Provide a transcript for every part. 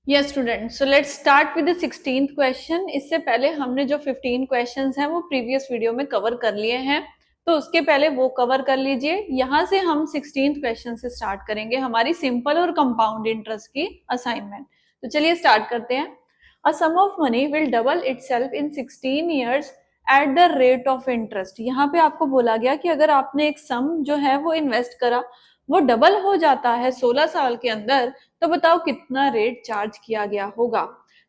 Yes student, so let's start with the 16th question. इससे पहले हमने जो 15 क्वेश्चंस हैं वो प्रीवियस वीडियो में कवर कर लिए हैं, तो उसके पहले वो कवर कर लीजिए। यहाँ से हम 16th क्वेश्चन से स्टार्ट करेंगे हमारी सिंपल और कंपाउंड इंटरेस्ट की असाइनमेंट। तो चलिए स्टार्ट करते हैं। A sum of money will double itself in 16 years at the rate of interest. यहाँ पे आपको बोला गया कि अगर आपने एक सम जो है वो इन्वेस्ट करा, वो डबल हो जाता है 16 साल के अंदर, तो बताओ कितना रेट चार्ज किया गया होगा।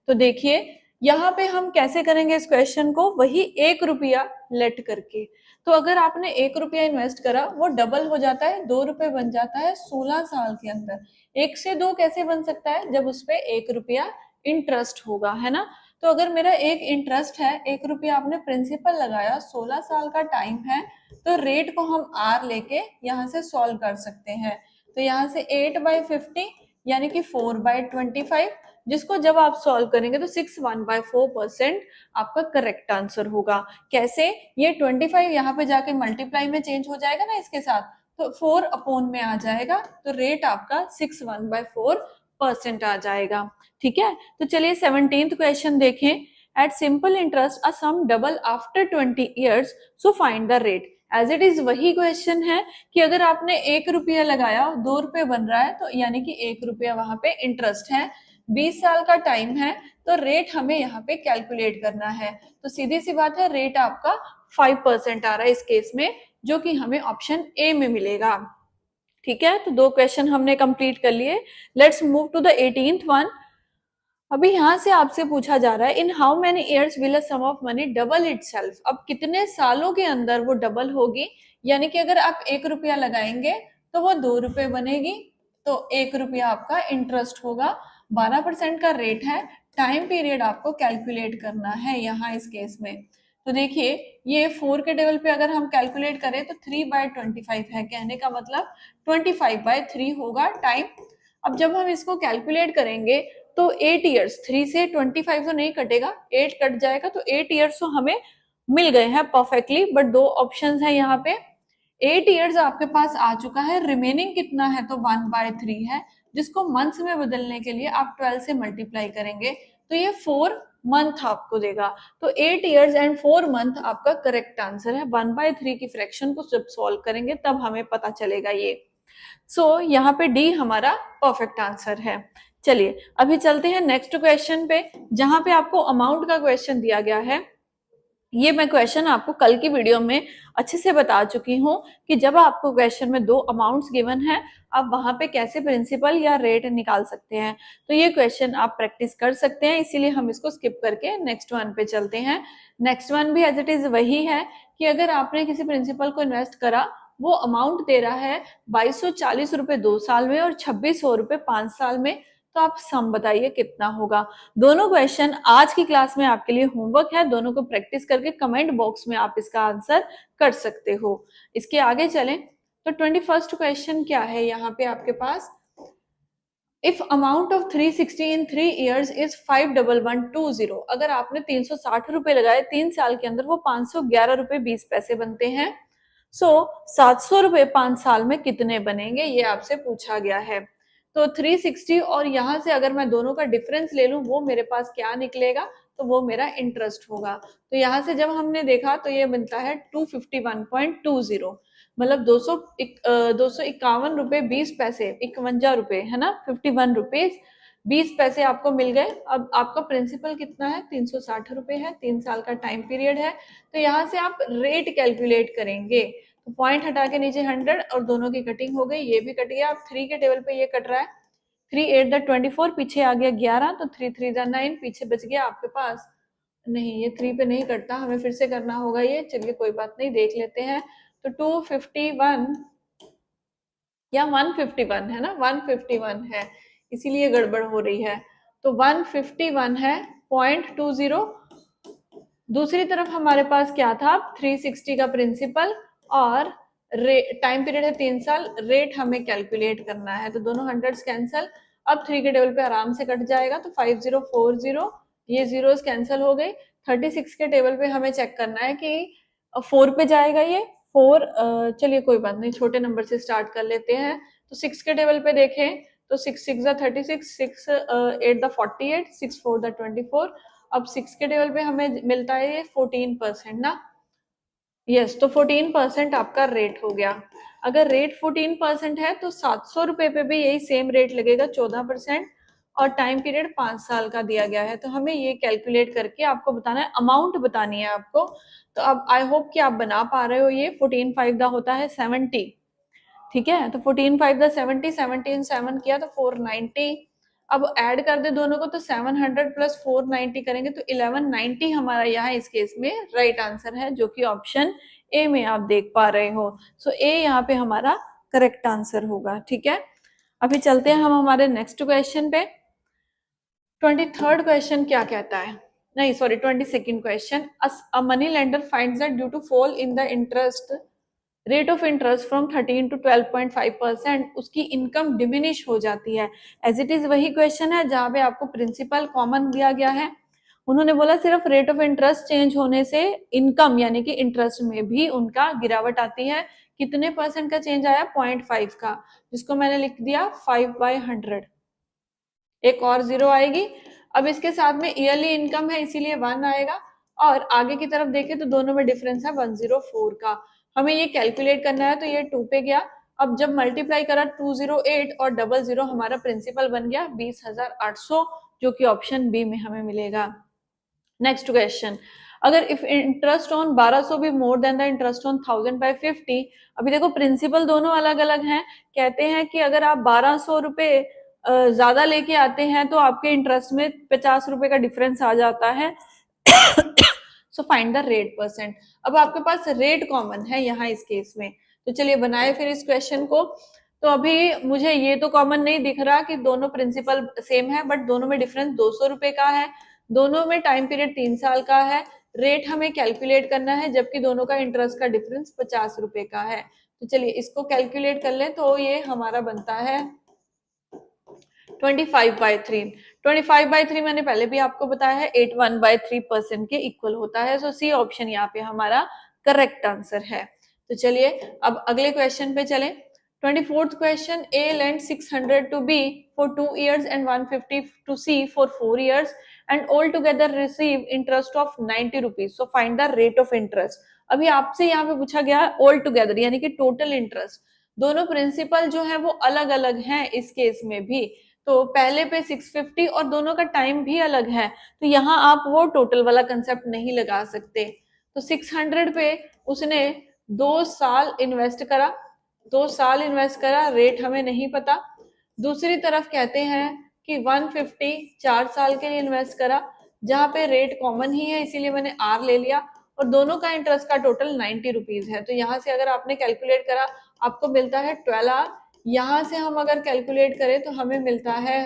तो देखिए यहाँ पे हम कैसे करेंगे इस क्वेश्चन को, वही 1 रुपया लेट करके। तो अगर आपने 1 रुपया इन्वेस्ट करा, वो डबल हो जाता है, 2 रुपए बन जाता है 16 साल के अंदर। 1 से 2 कैसे बन सकता है, जब उस पे 1 रुपया इंटरेस्ट होगा, है ना। तो अगर मेरा एक इंटरेस्ट है, 1 रुपया आपने प्रिंसिपल लगाया, 16 साल का टाइम है, तो रेट को हम आर लेके यहाँ से सॉल्व कर सकते हैं। तो यहाँ से 8/50 यानी कि 4/25, जिसको जब आप सॉल्व करेंगे तो 61/4% आपका करेक्ट आंसर होगा। कैसे, ये 25 यहाँ पे जाके मल्टीप्लाई में चेंज हो जाएगा ना इसके साथ, तो 4 अपॉन में आ जाएगा, तो रेट आपका 61/4% आ जाएगा। ठीक है, तो चलिए 17th क्वेश्चन देखें। At simple interest a sum double after 20 years, so find the rate. As it is वही क्वेश्चन है कि अगर आपने 1 रुपया लगाया, 2 रुपए बन रहा है, तो यानी कि 1 रुपया वहां पे इंटरेस्ट है, 20 साल का टाइम है, तो रेट हमें यहाँ पे कैलकुलेट करना है। तो सीधी सी बात है, रेट आपका 5% आ रहा है इस केस में, जो कि हमें ऑप्शन ए में मिलेगा। ठीक है, तो 2 क्वेश्चन हमने कंप्लीट कर लिए। Let's move to the 18th one. अभी यहाँ से आपसे पूछा जा रहा है, in how many years will a sum of money double itself. अब कितने सालों के अंदर वो डबल होगी, यानी कि अगर आप 1 रुपया लगाएंगे तो वो 2 रुपए बनेगी, तो 1 रुपया आपका इंटरेस्ट होगा। 12% का रेट है। टाइम पीरियड आपको कैलकुलेट करना है यहाँ इस केस में। तो देखिए, ये 4 के टेबल पे अगर हम कैलकुलेट करें तो 3/25 है, कहने का मतलब 25/3 होगा टाइम। अब जब हम इसको कैलकुलेट करेंगे तो 8 ईयर्स, 3 से 25 तो नहीं कटेगा, 8 कट जाएगा, तो 8 ईयर्स तो हमें मिल गए हैं परफेक्टली। बट 2 ऑप्शंस हैं यहाँ पे। 8 ईयर्स आपके पास आ चुका है, रिमेनिंग कितना है, तो 1/3 है, जिसको मंथ्स में बदलने के लिए आप 12 से मल्टीप्लाई करेंगे, तो ये 4 मंथ आपको देगा। तो 8 ईयर्स एंड 4 मंथ आपका करेक्ट आंसर है। 1/3 की फ्रैक्शन को जब सॉल्व करेंगे तब हमें पता चलेगा ये। सो यहाँ पे डी हमारा परफेक्ट आंसर है। चलिए अभी चलते हैं नेक्स्ट क्वेश्चन पे, जहां पे आपको अमाउंट का क्वेश्चन दिया गया है। ये मैं क्वेश्चन आपको कल की वीडियो में अच्छे से बता चुकी हूँ कि जब आपको क्वेश्चन में 2 अमाउंट्स गिवन है, आप वहां पे कैसे प्रिंसिपल या रेट निकाल सकते हैं। तो ये क्वेश्चन आप प्रैक्टिस कर सकते हैं, इसीलिए हम इसको स्किप करके नेक्स्ट वन पे चलते हैं। नेक्स्ट वन भी एज इट इज वही है कि अगर आपने किसी प्रिंसिपल को इन्वेस्ट करा, वो अमाउंट दे रहा है 2240 रुपए 2 साल में और 2600 रुपए 5 साल में, तो आप सम बताइए कितना होगा। दोनों क्वेश्चन आज की क्लास में आपके लिए होमवर्क है, दोनों को प्रैक्टिस करके कमेंट बॉक्स में आप इसका आंसर कर सकते हो। इसके आगे चलें तो 21st क्वेश्चन क्या है यहाँ पे आपके पास। If amount of 360 in 3 years is 51120, अगर आपने 360 रुपए लगाए 3 साल के अंदर, वो 511 रुपए 20 पैसे बनते हैं। सो 700 रुपए 5 साल में कितने बनेंगे, ये आपसे पूछा गया है। तो 360 और यहाँ से अगर मैं दोनों का डिफरेंस ले लूं, वो मेरे पास क्या निकलेगा, तो वो मेरा इंटरेस्ट होगा। तो यहाँ से जब हमने देखा तो ये बनता है 251.20, मतलब 251 रुपए 20 पैसे, 51 रुपए है ना, 51 रुपीज 20 पैसे आपको मिल गए। अब आपका प्रिंसिपल कितना है, 360 रुपए है, 3 साल का टाइम पीरियड है। तो यहाँ से आप रेट कैलकुलेट करेंगे, तो पॉइंट हटा के नीचे 100 और दोनों की कटिंग हो गई, ये भी कट गया। अब 3 के टेबल पे ये कट रहा है, 3 8 24, पीछे आ गया 11, तो 3 3 9, पीछे बच गया आपके पास, नहीं ये 3 पे नहीं कटता, हमें फिर से करना होगा ये। चलिए कोई बात नहीं, देख लेते हैं। तो 251 या 151 है ना, 151 है, इसीलिए गड़बड़ हो रही है। तो 151 है 0.20। दूसरी तरफ हमारे पास क्या था, 360 का प्रिंसिपल और टाइम पीरियड है 3 साल, रेट हमें कैलकुलेट करना है, तो दोनों हंड्रेड्स कैंसल। अब 3 के टेबल पे आराम से कट जाएगा, तो 5040, ये जीरोस कैंसिल हो गई। 36 के टेबल पे हमें चेक करना है कि 4 पे जाएगा ये 4, चलिए कोई बात नहीं, छोटे नंबर से स्टार्ट कर लेते हैं। तो 6 के टेबल पे देखें तो 6 6 ज़ा 36, 6 8 दा 48, 6 4 दा 24। अब 6 के टेबल पे हमें मिलता है ये 14% ना। यस, तो 14% आपका रेट हो गया। अगर रेट 14% है तो 700 रुपए पे भी यही सेम रेट लगेगा 14%, और टाइम पीरियड 5 साल का दिया गया है। तो हमें ये कैलकुलेट करके आपको बताना है, अमाउंट बतानी है आपको। तो अब आई होप कि आप बना पा रहे हो। ये 14 5 दा होता है 70, ठीक है। तो 14 5 दा 70, 17 7 किया तो 490। अब ऐड कर दे दोनों को, तो 700 प्लस 490 करेंगे तो 1190 हमारा यहाँ इस केस में राइट आंसर है, जो कि ऑप्शन ए में आप देख पा रहे हो। सो ए यहाँ पे हमारा करेक्ट आंसर होगा, ठीक है। अभी चलते हैं हम हमारे नेक्स्ट क्वेश्चन पे। 23rd क्वेश्चन क्या कहता है, नहीं sorry 22nd question. A money lender finds that due to fall in the interest rate of interest from 13 to 12.5%, उसकी इनकम डिमिनिश हो जाती है। एज इट इज वही क्वेश्चन है जहां पे आपको प्रिंसिपल कॉमन दिया गया है। उन्होंने बोला सिर्फ रेट ऑफ इंटरेस्ट चेंज होने से इनकम यानी कि इंटरेस्ट में भी उनका गिरावट आती है। कितने परसेंट का चेंज आया? 0.5 का, जिसको मैंने लिख दिया 5/100। एक और जीरो आएगी। अब इसके साथ में ईयरली इनकम है इसीलिए 1 आएगा, और आगे की तरफ देखें तो दोनों में डिफरेंस है 104 का। हमें ये कैलकुलेट करना है, तो ये 2 पे गया। अब जब मल्टीप्लाई करा 208 और 00, हमारा प्रिंसिपल बन गया 20,800, जो कि ऑप्शन बी में हमें मिलेगा। नेक्स्ट क्वेश्चन, अगर इफ इंटरेस्ट ऑन 1200 भी more than the interest on 1000 by 50। अभी देखो प्रिंसिपल दोनों अलग अलग हैं। कहते हैं कि अगर आप 1200 रुपए ज्यादा लेके आते हैं तो आपके इंटरेस्ट में 50 रुपए का डिफरेंस आ जाता है। सो फाइंड द रेट परसेंट। अब आपके पास रेट कॉमन है यहाँ इस केस में, तो चलिए बनाए फिर इस क्वेश्चन को। तो अभी मुझे ये तो कॉमन नहीं दिख रहा कि दोनों प्रिंसिपल सेम है, बट दोनों में डिफरेंस 200 रुपए का है। दोनों में टाइम पीरियड 3 साल का है। रेट हमें कैलकुलेट करना है, जबकि दोनों का इंटरेस्ट का डिफरेंस 50 रुपए का है। तो चलिए इसको कैलकुलेट कर लें, तो ये हमारा बनता है 25/3। 25/3 मैंने पहले भी आपको बताया है 81/3% के इक्वल होता है। सो सी ऑप्शन यहाँ पे हमारा करेक्ट आंसर है। तो चलिए अब अगले क्वेश्चन पे चलें। 24th question, a lend 600 to B for 2 years and 150 to C for 4 years and all together receive interest of 90 rupees. So find the rate of interest. अभी आपसे यहाँ पे पूछा गया है ऑल टुगेदर यानी कि टोटल इंटरेस्ट। दोनों प्रिंसिपल जो है वो अलग अलग हैं इस केस में भी। तो पहले पे 650 और दोनों का टाइम भी अलग है, तो यहाँ आप वो टोटल वाला कंसेप्ट नहीं लगा सकते। तो 600 पे उसने 2 साल इन्वेस्ट करा, 2 साल इन्वेस्ट करा, रेट हमें नहीं पता। दूसरी तरफ कहते हैं कि 150 4 साल के लिए इन्वेस्ट करा, जहां पे रेट कॉमन ही है इसीलिए मैंने आर ले लिया, और दोनों का इंटरेस्ट का टोटल 90 रुपीज है। तो यहाँ से अगर आपने कैलकुलेट करा आपको मिलता है 12 आर। यहां से हम अगर कैलकुलेट करें तो हमें मिलता है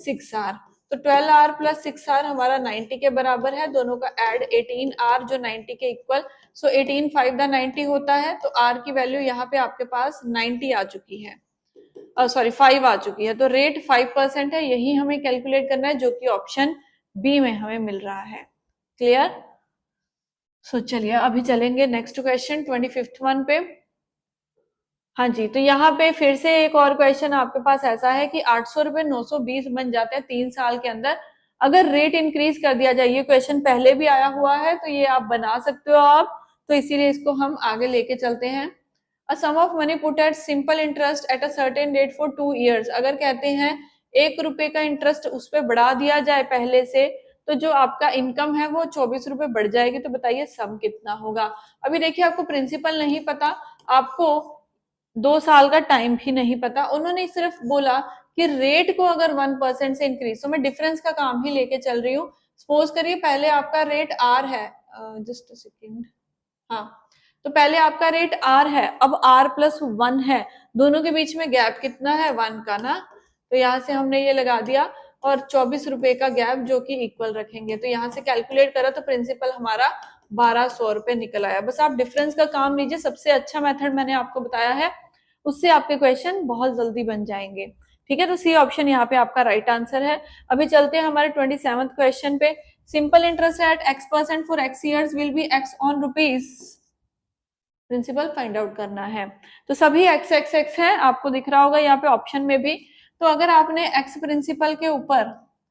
6 आर। तो 12 आर प्लस 6 आर हमारा 90 के बराबर है। दोनों का ऐड 18 आर जो 90 के इक्वल। सो 18 5 दा 90 होता है। तो आर की वैल्यू यहाँ पे आपके पास 90 आ चुकी है, सॉरी 5 आ चुकी है। तो रेट 5% है, यही हमें कैलकुलेट करना है, जो कि ऑप्शन बी में हमें मिल रहा है। क्लियर? सो चलिए अभी चलेंगे नेक्स्ट क्वेश्चन 25th वन पे। हाँ जी, तो यहाँ पे फिर से एक और क्वेश्चन आपके पास ऐसा है कि 800 रुपए 920 बन जाते हैं 3 साल के अंदर, अगर रेट इंक्रीज कर दिया जाए। ये क्वेश्चन पहले भी आया हुआ है, तो ये आप बना सकते हो आप, तो इसीलिए इसको हम आगे लेके चलते हैं। A sum of money put at simple interest at a certain rate for 2 years। अगर कहते हैं 1 रुपए का इंटरेस्ट उस पर बढ़ा दिया जाए पहले से, तो जो आपका इनकम है वो 24 रुपए बढ़ जाएगी। तो बताइए सम कितना होगा। अभी देखिए आपको प्रिंसिपल नहीं पता, आपको 2 साल का टाइम भी नहीं पता। उन्होंने सिर्फ बोला कि रेट को अगर 1% से इंक्रीज, तो मैं डिफरेंस का काम ही लेके चल रही हूँ। सपोज करिए पहले आपका रेट आर है, जस्ट अ सेकेंड, हाँ, तो पहले आपका रेट आर है, अब आर प्लस 1 है, दोनों के बीच में गैप कितना है? 1 का ना। तो यहाँ से हमने ये लगा दिया, और 24 रुपए का गैप जो कि इक्वल रखेंगे। तो यहाँ से कैलकुलेट करा तो प्रिंसिपल हमारा 1200 रुपए निकल आया। बस आप डिफरेंस का काम लीजिए, सबसे अच्छा मेथड मैंने आपको बताया है, उससे आपके क्वेश्चन बहुत जल्दी बन जाएंगे। ठीक है, तो सी ऑप्शन यहाँ पे आपका राइट आंसर है। अभी चलते हैं हमारे 27th क्वेश्चन पे। Simple interest at x% for x years will be x on rupees. Principal find out करना है। तो सभी x x x है, आपको दिख रहा होगा यहाँ पे ऑप्शन में भी। तो अगर आपने एक्स प्रिंसिपल के ऊपर,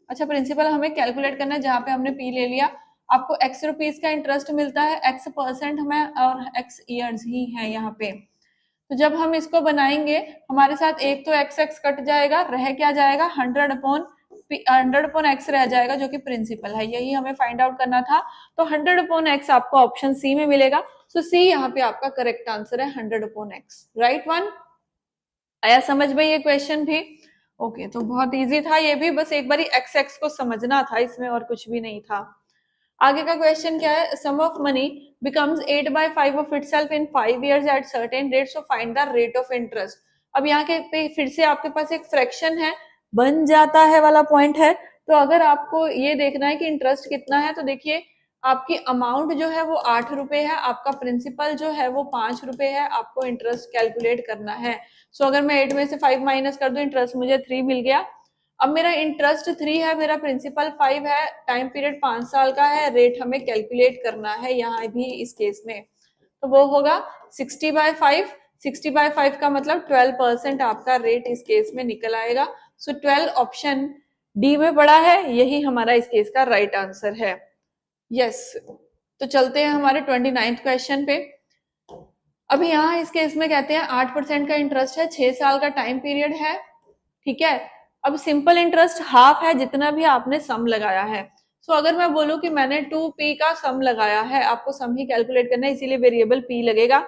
अच्छा प्रिंसिपल हमें कैलकुलेट करना है, जहां पे हमने पी ले लिया, आपको एक्स रुपीज का इंटरेस्ट मिलता है, एक्स परसेंट में और एक्स ईयर्स ही है यहाँ पे। तो जब हम इसको बनाएंगे हमारे साथ एक तो एक्स एक्स कट जाएगा, रह क्या जाएगा 100/एक्स रह जाएगा, जो कि प्रिंसिपल है, यही हमें फाइंड आउट करना था। तो 100/एक्स आपको ऑप्शन सी में मिलेगा। सो सी यहाँ पे आपका करेक्ट आंसर है 100/एक्स, राइट वन। आया समझ में ये क्वेश्चन भी? ओके, तो बहुत इजी था ये भी, बस एक बारी एक्स एक्स को समझना था, इसमें और कुछ भी नहीं था। आगे का क्वेश्चन क्या है, sum of money becomes 8/5 of itself in 5 years at certain rate, so find the rate of interest. अब यहाँ के पे फिर से आपके पास एक फ्रैक्शन है, बन जाता है वाला पॉइंट है। तो अगर आपको ये देखना है कि इंटरेस्ट कितना है, तो देखिए आपकी अमाउंट जो है वो 8 रुपए है, आपका प्रिंसिपल जो है वो 5 रुपए है, आपको इंटरेस्ट कैलकुलेट करना है। सो अगर मैं 8 में से 5 माइनस कर दूं, इंटरेस्ट मुझे 3 मिल गया। अब मेरा इंटरेस्ट 3 है, मेरा प्रिंसिपल 5 है, टाइम पीरियड 5 साल का है, रेट हमें कैलकुलेट करना है यहाँ भी इस केस में। तो वो होगा 60/5, 60/5 का मतलब 12% आपका रेट इस केस में निकल आएगा। सो 12 ऑप्शन डी में पड़ा है, यही हमारा इस केस का राइट आंसर है। यस, तो चलते हैं हमारे 29th क्वेश्चन पे। अभी यहाँ इस केस में कहते हैं 8% का इंटरेस्ट है, 6 साल का टाइम पीरियड है, ठीक है। अब सिंपल इंटरेस्ट हाफ है जितना भी आपने सम लगाया है। सो अगर मैं बोलूं कि मैंने 2p का सम लगाया है, आपको सम ही कैलकुलेट करना है, इसीलिए वेरिएबल p लगेगा।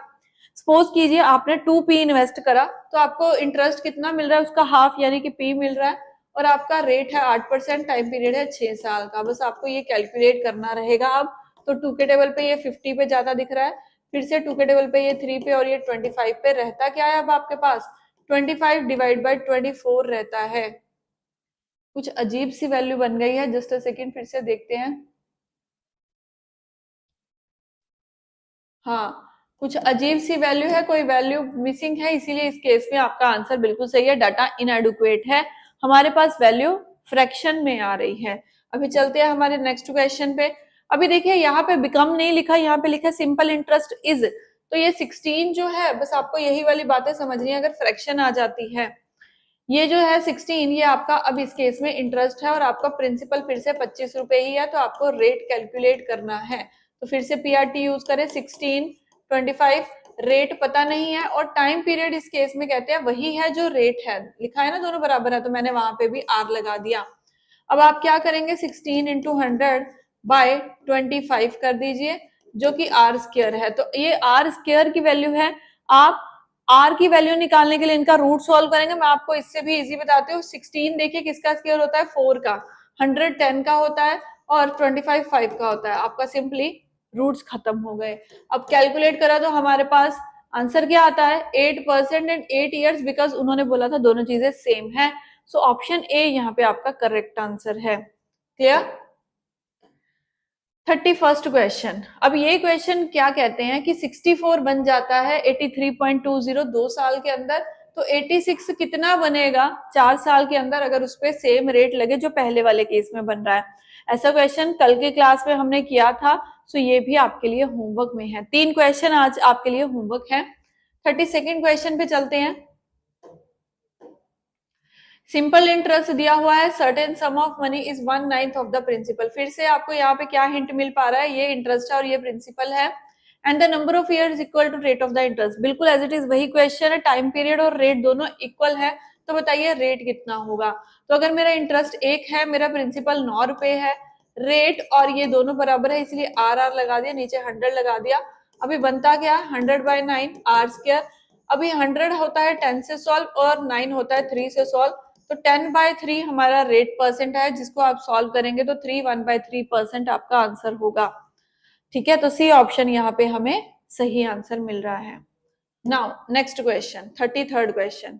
सपोज कीजिए आपने 2p इन्वेस्ट करा, तो आपको इंटरेस्ट कितना मिल रहा है, उसका हाफ यानी कि p मिल रहा है, और आपका रेट है 8%, टाइम पीरियड है 6 साल का। बस आपको ये कैलकुलेट करना रहेगा। अब तो 2 के टेबल पे ये 50 पे ज्यादा दिख रहा है, फिर से 2 के टेबल पे ये 3 पे, और ये 25 पे। रहता क्या है अब आपके पास, 25/24 रहता है। कुछ अजीब सी वैल्यू बन गई है, जस्ट अ सेकेंड, फिर से देखते हैं। हाँ, कुछ अजीब सी वैल्यू है, कोई वैल्यू मिसिंग है, इसीलिए इस केस में आपका आंसर बिल्कुल सही है, डाटा इनएडुक्वेट है, हमारे पास वैल्यू फ्रैक्शन में आ रही है। अभी चलते हैं हमारे नेक्स्ट क्वेश्चन पे। अभी देखिए यहाँ पे बिकम नहीं लिखा, यहाँ पे लिखा सिंपल इंटरेस्ट इज। तो ये 16 जो है, बस आपको यही वाली बातें समझनी है। अगर फ्रैक्शन आ जाती है, ये जो है 16, ये आपका अब इस केस में इंटरेस्ट है, और आपका प्रिंसिपल फिर से 25 रुपए ही है, तो आपको रेट कैलकुलेट करना है। तो फिर से पीआरटी यूज करें, 16, 25, रेट पता नहीं है, और टाइम पीरियड इस केस में कहते हैं वही है जो रेट है, लिखा है ना दोनों बराबर है, तो मैंने वहां पे भी आर लगा दिया। अब आप क्या करेंगे, 16 × 100/25 कर दीजिए, जो कि आर स्क्वायर है। तो ये आर स्क्वायर की वैल्यू है। आप आर की वैल्यू निकालने के लिए इनका रूट सॉल्व करेंगे। मैं आपको इससे भी इजी बताती हूँ। 16 देखिए किसका स्क्वायर होता है, 4 का, 100 10 का होता है, और 25 5 का होता है। आपका सिंपली रूट्स खत्म हो गए। अब कैलकुलेट करा तो हमारे पास आंसर क्या आता है, 8% एंड 8 ईयर्स, बिकॉज उन्होंने बोला था दोनों चीजें सेम है। सो ऑप्शन ए यहाँ पे आपका करेक्ट आंसर है। क्लियर? 31st question. अब ये क्वेश्चन क्या कहते हैं कि 64 बन जाता है 83.20 2 साल के अंदर, तो 86 कितना बनेगा 4 साल के अंदर, अगर उस पर सेम रेट लगे जो पहले वाले केस में बन रहा है। ऐसा क्वेश्चन कल के क्लास में हमने किया था। सो ये भी आपके लिए होमवर्क में है। 3 क्वेश्चन आज आपके लिए होमवर्क है। 32nd क्वेश्चन पे चलते हैं। सिंपल इंटरेस्ट दिया हुआ है, certain sum of money is 1/9 of the principal. फिर से आपको यहाँ पे क्या हिंट मिल पा रहा है, ये इंटरेस्ट है और ये प्रिंसिपल है, and the number of years equal to rate of the interest. बिल्कुल एज इट इज वही क्वेश्चन है, टाइम पीरियड और रेट दोनों इक्वल है, तो बताइए रेट कितना होगा। तो अगर मेरा इंटरेस्ट 1 है, मेरा प्रिंसिपल 9 रुपए है, रेट और ये दोनों बराबर है, इसलिए आर आर लगा दिया, नीचे 100 लगा दिया। अभी बनता क्या, 100/9 आर स्क्वायर। अभी 100 होता है 10 से सॉल्व, और 9 होता है 3 से सॉल्व, तो 10/3 हमारा रेट परसेंट है, जिसको आप सॉल्व करेंगे तो 3 1/3% आपका आंसर होगा। ठीक है, तो सी ऑप्शन यहाँ पे हमें सही आंसर मिल रहा है। Now next question, 33rd question.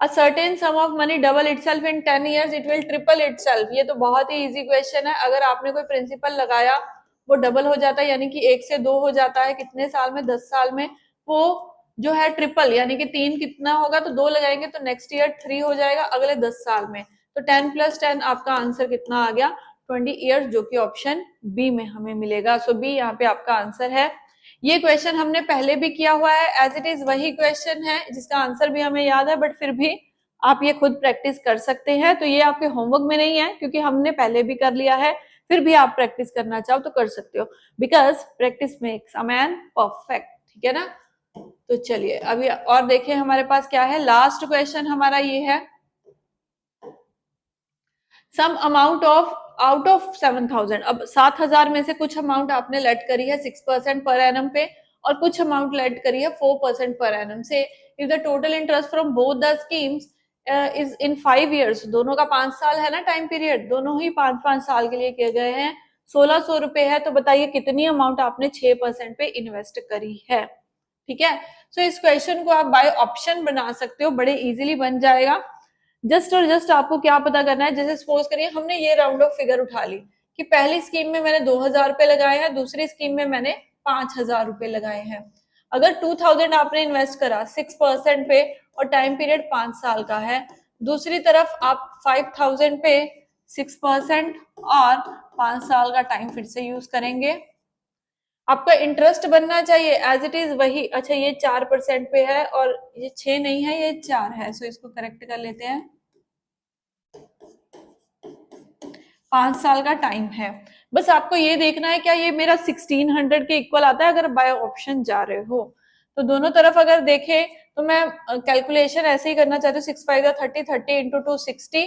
A certain sum of money double itself in 10 years, it will triple itself. ये तो बहुत ही इजी क्वेश्चन है। अगर आपने कोई प्रिंसिपल लगाया, वो डबल हो जाता है, यानी कि 1 से 2 हो जाता है, कितने साल में, 10 साल में। वो जो है ट्रिपल, यानी कि 3 कितना होगा, तो 2 लगाएंगे तो नेक्स्ट ईयर 3 हो जाएगा, अगले 10 साल में। तो 10 + 10 आपका आंसर कितना आ गया, 20 ईयर्स, जो कि ऑप्शन बी में हमें मिलेगा। सो बी यहाँ पे आपका आंसर है। ये क्वेश्चन हमने पहले भी किया हुआ है, एज इट इज वही क्वेश्चन है, जिसका आंसर भी हमें याद है, बट फिर भी आप ये खुद प्रैक्टिस कर सकते हैं। तो ये आपके होमवर्क में नहीं है क्योंकि हमने पहले भी कर लिया है, फिर भी आप प्रैक्टिस करना चाहो तो कर सकते हो, because practice makes a man perfect. ठीक है ना। तो चलिए अभी और देखिए हमारे पास क्या है। लास्ट क्वेश्चन हमारा ये है, sum amount of out of 7,000। अब 7,000 में से कुछ अमाउंट आपने लेट करी है 6% पर एनम पे, और कुछ अमाउंट लेट करी है 4% पर एनम से। If the total interest from both the schemes is in 5 years, दोनों का 5 साल है ना टाइम पीरियड, दोनों ही 5-5 साल के लिए किए गए हैं, 1,600 रुपए है। तो बताइए कितनी अमाउंट आपने 6% पे इन्वेस्ट करी है। ठीक है। सो इस क्वेश्चन को आप बाय ऑप्शन बना सकते हो, बड़े इजीली बन जाएगा। जस्ट और जस्ट आपको क्या पता करना है, जैसे सपोज करिए हमने ये राउंड ऑफ फिगर उठा ली कि पहली स्कीम में मैंने 2,000 रुपए लगाए हैं, दूसरी स्कीम में मैंने 5,000 रुपए लगाए हैं। अगर 2,000 आपने इन्वेस्ट करा 6% पे और टाइम पीरियड 5 साल का है, दूसरी तरफ आप 5,000 पे 6% और 5 साल का टाइम फिर से यूज करेंगे। आपका इंटरेस्ट बनना चाहिए एज इट इज वही। अच्छा ये 4% पे है और ये 6 नहीं है, ये 4 है, सो इसको करेक्ट कर लेते हैं। 5 साल का टाइम है। बस आपको ये देखना है क्या ये मेरा 1600 के इक्वल आता है अगर बाय ऑप्शन जा रहे हो। तो दोनों तरफ अगर देखें तो मैं कैलकुलेशन ऐसे ही करना चाहती हूँ। 6 5 30, 30 इंटू 2 60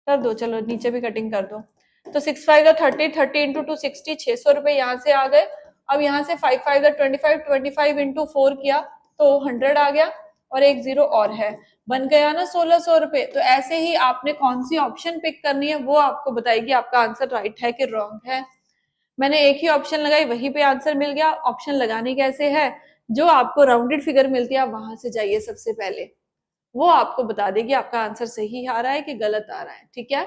कर दो, चलो नीचे भी कटिंग कर दो। तो 6 5 30, 30 इंटू 2 60, 600 रुपए यहाँ से आ गए। अब यहाँ से 5 5 25, 25 इंटू 4 किया तो 100 आ गया और एक जीरो और है, बन गया ना 1,600 रुपए। तो ऐसे ही आपने कौन सी ऑप्शन पिक करनी है वो आपको बताएगी आपका आंसर राइट है कि रॉन्ग है। मैंने एक ही ऑप्शन लगाई, वहीं पे आंसर मिल गया। ऑप्शन लगानी कैसे है, जो आपको राउंडेड फिगर मिलती है आप वहां से जाइए सबसे पहले, वो आपको बता देगी आपका आंसर सही आ रहा है कि गलत आ रहा है। ठीक है।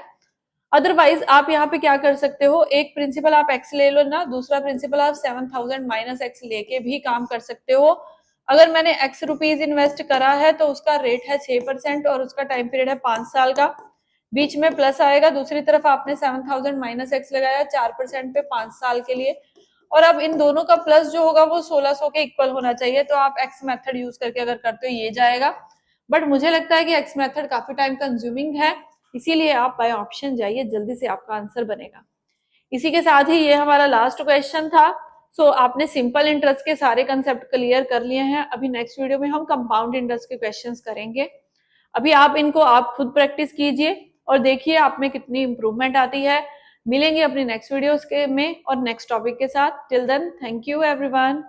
अदरवाइज आप यहाँ पे क्या कर सकते हो, एक प्रिंसिपल आप एक्स ले लो ना, दूसरा प्रिंसिपल आप 7,000 माइनस एक्स लेके भी काम कर सकते हो। अगर मैंने एक्स रुपीज इन्वेस्ट करा है तो उसका रेट है 6% और उसका टाइम पीरियड है 5 साल का, बीच में प्लस आएगा। दूसरी तरफ आपने 7,000 माइनस एक्स लगाया 4% पे 5 साल के लिए, और अब इन दोनों का प्लस जो होगा वो 1,600 के इक्वल होना चाहिए। तो आप एक्स मेथड यूज करके अगर करते हो ये जाएगा, बट मुझे लगता है कि एक्स मेथड काफी टाइम कंज्यूमिंग है, इसीलिए आप बाय ऑप्शन जाइए, जल्दी से आपका आंसर बनेगा। इसी के साथ ही ये हमारा लास्ट क्वेश्चन था। सो आपने सिंपल इंटरेस्ट के सारे कंसेप्ट क्लियर कर लिए हैं। अभी नेक्स्ट वीडियो में हम कंपाउंड इंटरेस्ट के क्वेश्चंस करेंगे। अभी आप इनको आप खुद प्रैक्टिस कीजिए और देखिए आप में कितनी इंप्रूवमेंट आती है। मिलेंगे अपनी नेक्स्ट वीडियोस के में और नेक्स्ट टॉपिक के साथ। Till then thank you everyone.